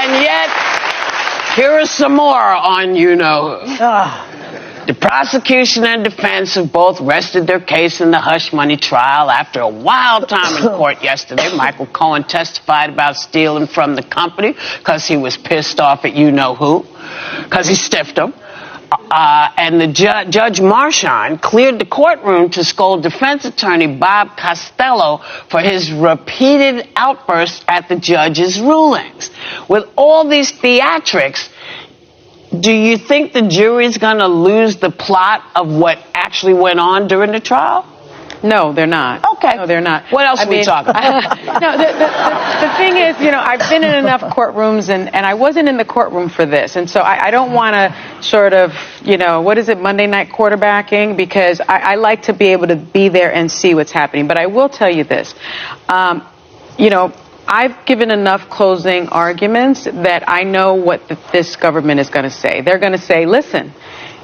And yet, here are some more on you-know-who. The prosecution and defense have both rested their case in the hush money trial. After a wild time in court yesterday, Michael Cohen testified about stealing from the company because he was pissed off at you-know-who, because he stiffed him. And the Judge Marchand cleared the courtroom to scold defense attorney Bob Costello for his repeated outbursts at the judge's rulings. With all these theatrics, do you think the jury's going to lose the plot of what actually went on during the trial? No, they're not. Okay. No, they're not. What else are we talking about? No, the thing is, I've been in enough courtrooms, and I wasn't in the courtroom for this. And so I don't want to sort of, what is it, Monday night quarterbacking? Because I like to be able to be there and see what's happening. But I will tell you this. I've given enough closing arguments that I know what this government is going to say. They're going to say, listen,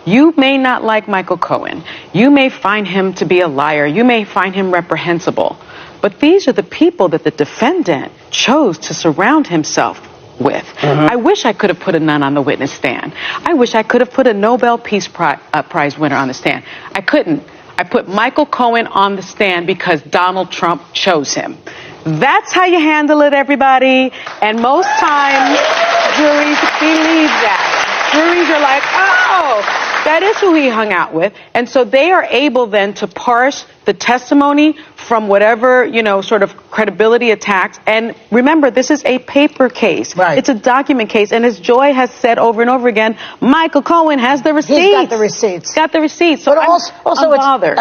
you may not like Michael Cohen. You may find him to be a liar. You may find him reprehensible. But these are the people that the defendant chose to surround himself with. I wish I could have put a nun on the witness stand. I wish I could have put a Nobel Peace Prize winner on the stand. I couldn't. I put Michael Cohen on the stand because Donald Trump chose him. That's how you handle it, everybody. And most times, juries believe that. Juries are like, oh, that is who he hung out with. And so they are able then to parse the testimony from whatever, sort of credibility attacks. And remember, this is a paper case. Right. It's a document case. And as Joy has said over and over again, Michael Cohen has the receipts. He's got the receipts. He's got the receipts. So but also I'm bothered.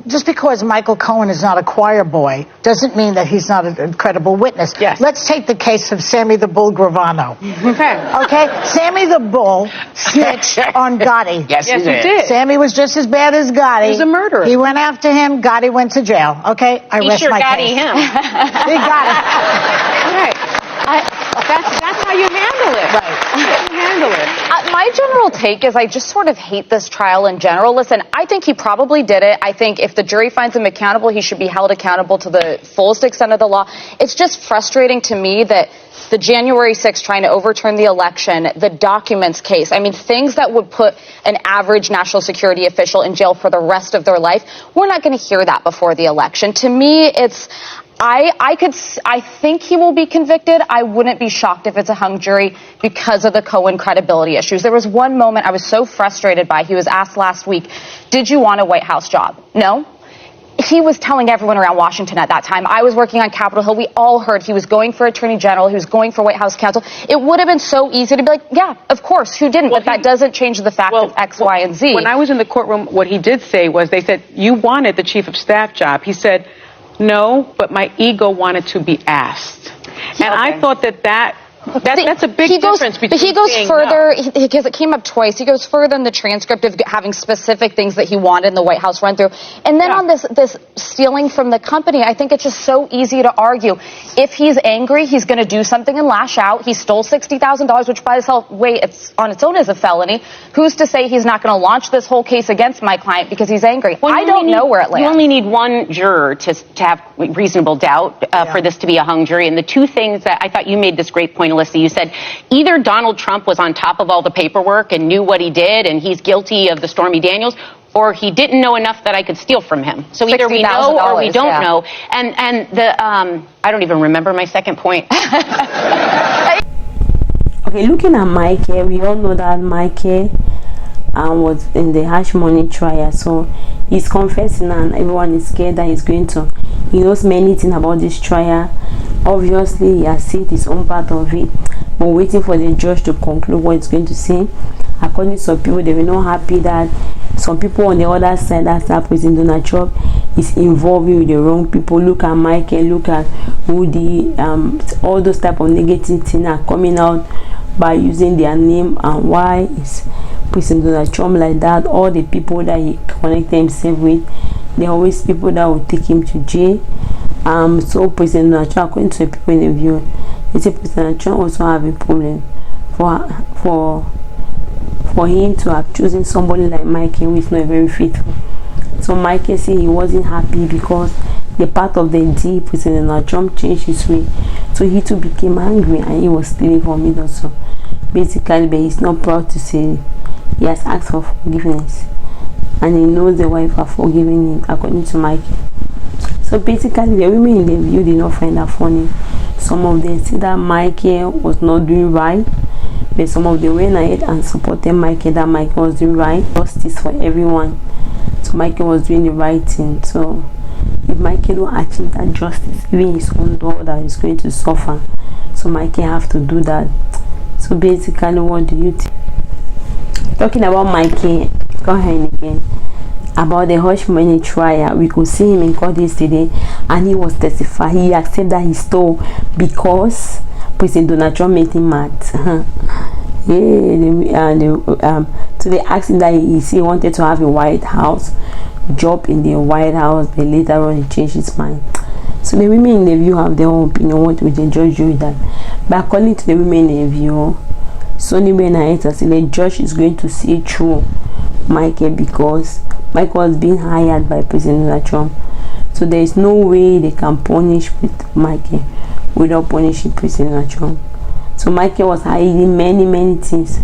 Just because Michael Cohen is not a choir boy doesn't mean that he's not a credible witness. Yes. Let's take the case of Sammy the Bull Gravano. Okay? Sammy the Bull snitched on Gotti. Yes, he did. Sammy was just as bad as Gotti. He was a murderer. He went after him. Gotti went to jail. Okay? I rest my case. Him. He got it. Right. That's how you handle it. Right. That's how you handle it. My general take is I just sort of hate this trial in general. Listen, I think he probably did it. I think if the jury finds him accountable, he should be held accountable to the fullest extent of the law. It's just frustrating to me that the January 6th trying to overturn the election, the documents case, I mean, things that would put an average national security official in jail for the rest of their life, we're not going to hear that before the election. To me, it's... I think he will be convicted. I wouldn't be shocked if it's a hung jury because of the Cohen credibility issues. There was one moment I was so frustrated by. He was asked last week, did you want a White House job? No. He was telling everyone around Washington at that time. I was working on Capitol Hill. We all heard he was going for Attorney General. He was going for White House counsel. It would have been so easy to be like, yeah, of course, who didn't? But that doesn't change the fact of X, Y, and Z. When I was in the courtroom, what he did say was, they said, you wanted the chief of staff job. He said, no, but my ego wanted to be asked. And I thought that's a big difference between he goes saying further, no. because it came up twice, he goes further in the transcript of having specific things that he wanted in the White House run through. And then on this stealing from the company, I think it's just so easy to argue. If he's angry, he's going to do something and lash out. He stole $60,000, which by the way, it's on its own is a felony. Who's to say he's not going to launch this whole case against my client because he's angry? I don't know where it lands. You only need one juror to have reasonable doubt for this to be a hung jury. And the two things that I thought you made this great point, Alyssa, you said either Donald Trump was on top of all the paperwork and knew what he did and he's guilty of the Stormy Daniels, or he didn't know enough that I could steal from him. So either we know or we don't know. And the I don't even remember my second point. Okay, looking at Michael, we all know that Michael was in the hash money trial, so he's confessing and everyone is scared that he's going to. He knows many things about this trial. Obviously, he has said his own part of it, but waiting for the judge to conclude what he's going to say. According to some people, they were not happy that some people on the other side, that's that President Donald Trump, is involved with the wrong people. Look at Michael, look at Woody, all those type of negative things are coming out by using their name. And why is President Donald Trump like that? All the people that he connected himself with, they're always people that will take him to jail. So President Donald Trump, according to the people in the view, they say President Trump also have a problem for him to have chosen somebody like Michael who is not very faithful. So Michael said he wasn't happy because the part of the deal, President Donald Trump changed his way. So he too became angry and he was stealing from it also. Basically, but he's not proud to say he has asked for forgiveness. And he knows the wife have forgiven him, according to Mike. So basically, the women in the view did not find that funny. Some of them said that Michael was not doing right, but some of them went ahead and supported Michael, that Michael was doing right. Justice for everyone. So Michael was doing the right thing. So if Michael don't achieve that justice, even his own daughter is going to suffer. So Michael have to do that. So basically, what do you think? Talking about Michael Cohen again, about the hush money trial, we could see him in court yesterday and he was testifying. He accepted that he stole because President Donald Trump made him mad. So they asked him that he wanted to have a White House job in the White House, but later on he changed his mind. So the women in the view have their own opinion what would the judge do with that. But according to the women in the view, Sonny Bennett said the judge is going to see through Michael because Michael was being hired by President Donald Trump. So there is no way they can punish Michael without punishing President Donald Trump. So Michael was hiding many things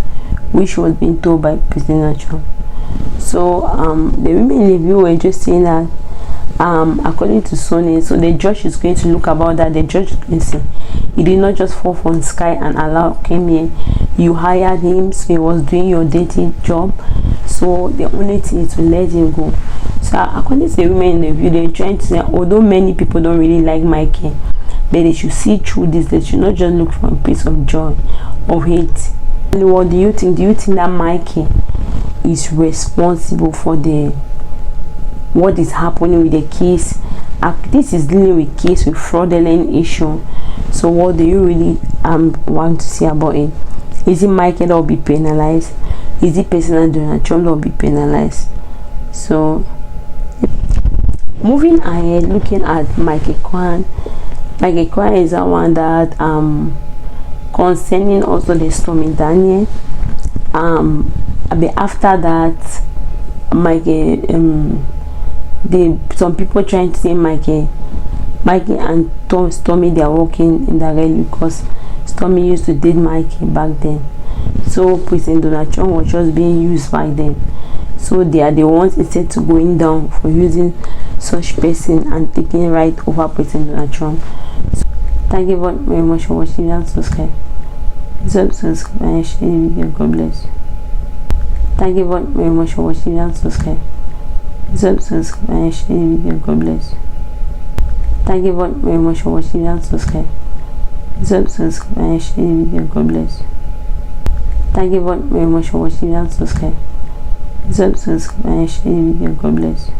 which was being told by President Donald Trump. So the women in the view were just saying that according to Sony, so the judge is going to look about that. The judge is going to say he did not just fall from the sky and Allah came here. You hired him, so he was doing your dating job. So the only thing is to let him go. So according to the women in the view, they're trying to say, although many people don't really like Michael, but they should see through this. They should not just look for a piece of joy or hate. What do you think? Do you think that Michael is responsible for what is happening with the case? This is dealing with case with fraudulent issue. So what do you really want to say about it? Is it Michael that will be penalized? Is it President Donald Trump that will be penalized? So moving ahead, looking at Michael Cohen. Michael Cohen is the one that concerning also the Stormy Daniels. But after that, Michael some people trying to say Michael and Stormy, they are working in the rail because Stormy used to date Michael back then. So President Donald Trump was just being used by them. So they are the ones instead to going down for using such person and taking right over President Donald Trump. So, thank you very much for watching. And subscribe. Subscribe and share the video. God bless. Thank you very much for watching. And subscribe. Subscribe and share the video. God bless. Thank you very much for watching. And subscribe. Subscribe and share the video. God bless. Thank you very much for watching. And subscribe. Subscribe and share the video. God bless.